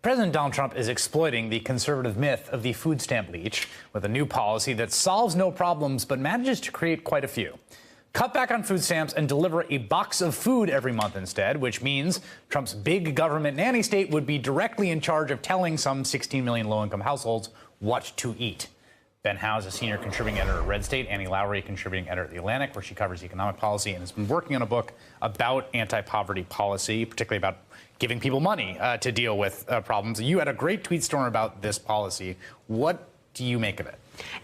President Donald Trump is exploiting the conservative myth of the food stamp leech with a new policy that solves no problems but manages to create quite a few. Cut back on food stamps and deliver a box of food every month instead, which means Trump's big government nanny state would be directly in charge of telling some 16 million low-income households what to eat. Ben Howe is a senior contributing editor at Red State. Annie Lowrey, a contributing editor at The Atlantic, where she covers economic policy and has been working on a book about anti-poverty policy, particularly about giving people money to deal with problems. You had a great tweet storm about this policy. What do you make of it?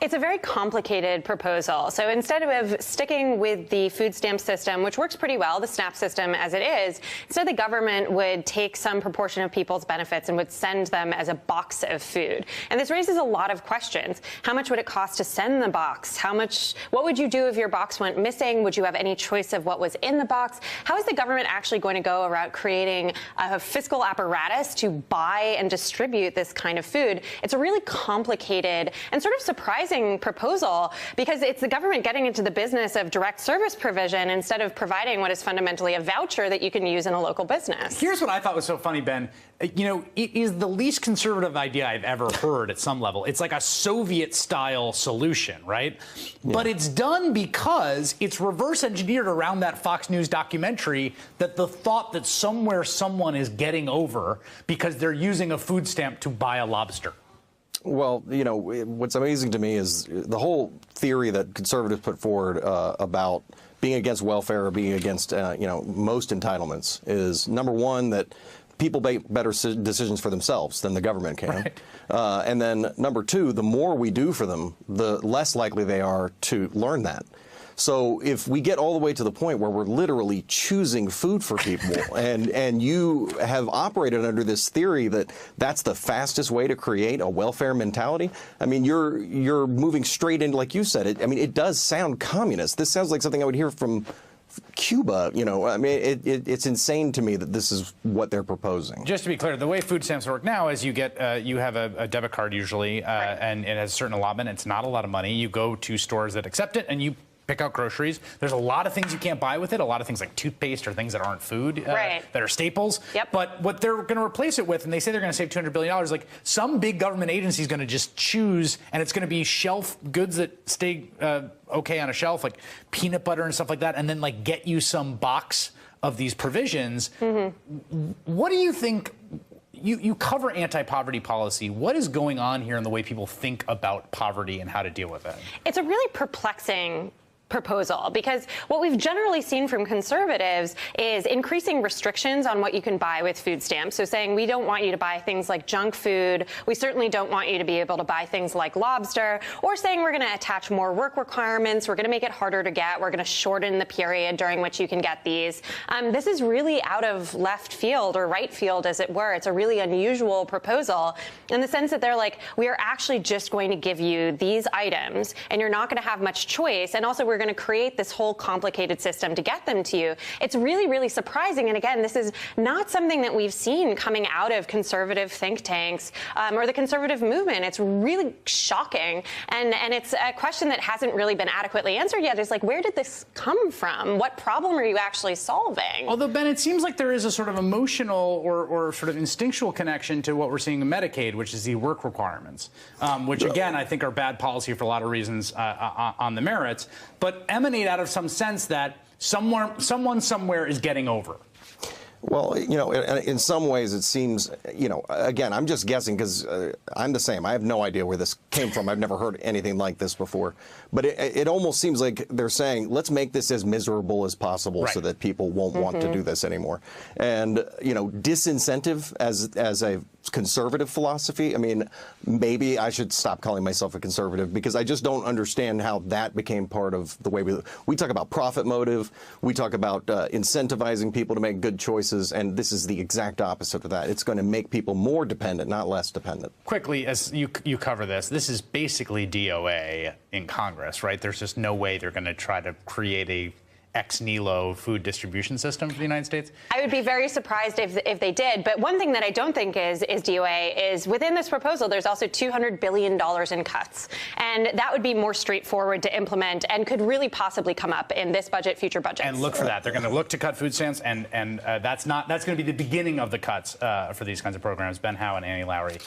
It's a very complicated proposal. So instead of sticking with the food stamp system, which works pretty well, the SNAP system as it is, instead the government would take some proportion of people's benefits and would send them as a box of food. And this raises a lot of questions. How much would it cost to send the box? What would you do if your box went missing? Would you have any choice of what was in the box? How is the government actually going to go about creating a fiscal apparatus to buy and distribute this kind of food? It's a really complicated and sort of surprising proposal because it's the government getting into the business of direct service provision instead of providing what is fundamentally a voucher that you can use in a local business. Here's what I thought was so funny, Ben. You know, it is the least conservative idea I've ever heard at some level. It's like a Soviet-style solution, right? Yeah. But it's done because it's reverse engineered around that Fox News documentary that the thought that somewhere someone is getting over because they're using a food stamp to buy a lobster. Well, you know, what's amazing to me is the whole theory that conservatives put forward about being against welfare or being against, most entitlements is, number one, that people make better decisions for themselves than the government can. Right. And then, number two, the more we do for them, the less likely they are to learn that. So if we get all the way to the point where we're literally choosing food for people and you have operated under this theory that that's the fastest way to create a welfare mentality, I mean, you're moving straight into, like you said, it does sound communist. This sounds like something I would hear from Cuba, I mean, it's insane to me that this is what they're proposing. Just to be clear, the way food stamps work now is you get, you have a debit card usually, right, and it has a certain allotment. It's not a lot of money. You go to stores that accept it and you pick out groceries. There's a lot of things you can't buy with it, a lot of things like toothpaste or things that aren't food, right, that are staples. Yep. But what they're going to replace it with, and they say they're going to save $200 billion, like some big government agency is going to just choose, and it's going to be shelf goods that stay okay on a shelf, like peanut butter and stuff like that, and then like get you some box of these provisions. Mm-hmm. What do you think? You cover anti-poverty policy. What is going on here in the way people think about poverty and how to deal with it? It's a really perplexing proposal because what we've generally seen from conservatives is increasing restrictions on what you can buy with food stamps. So saying we don't want you to buy things like junk food. We certainly don't want you to be able to buy things like lobster, or saying we're going to attach more work requirements. We're going to make it harder to get. We're going to shorten the period during which you can get these. This is really out of left field or right field, as it were. It's a really unusual proposal in the sense that they're like, we are actually just going to give you these items and you're not going to have much choice. And also we're going to create this whole complicated system to get them to you. It's really, really surprising. And again, this is not something that we've seen coming out of conservative think tanks or the conservative movement. It's really shocking. And it's a question that hasn't really been adequately answered yet. It's like, where did this come from? What problem are you actually solving? Although, Ben, it seems like there is a sort of emotional or sort of instinctual connection to what we're seeing in Medicaid, which is the work requirements, which, again, I think are bad policy for a lot of reasons on the merits, but emanate out of some sense that someone somewhere is getting over. Well, in some ways it seems, again, I'm just guessing because I'm the same. I have no idea where this came from. I've never heard anything like this before. But it almost seems like they're saying, let's make this as miserable as possible, right, so that people won't want to do this anymore. And, disincentive as a conservative philosophy, I mean, maybe I should stop calling myself a conservative because I just don't understand how that became part of the way we talk about profit motive. We talk about incentivizing people to make good choices, and this is the exact opposite of that. It's going to make people more dependent, not less dependent. Quickly, as you cover this is basically DOA in Congress, right? There's just no way they're going to try to create a ex nihilo food distribution system for the United States? I would be very surprised if they did. But one thing that I don't think is DOA is within this proposal, there's also $200 billion in cuts. And that would be more straightforward to implement and could really possibly come up in this budget, future budgets. And look for that. They're going to look to cut food stamps, and that's going to be the beginning of the cuts for these kinds of programs. Ben Howe and Annie Lowrey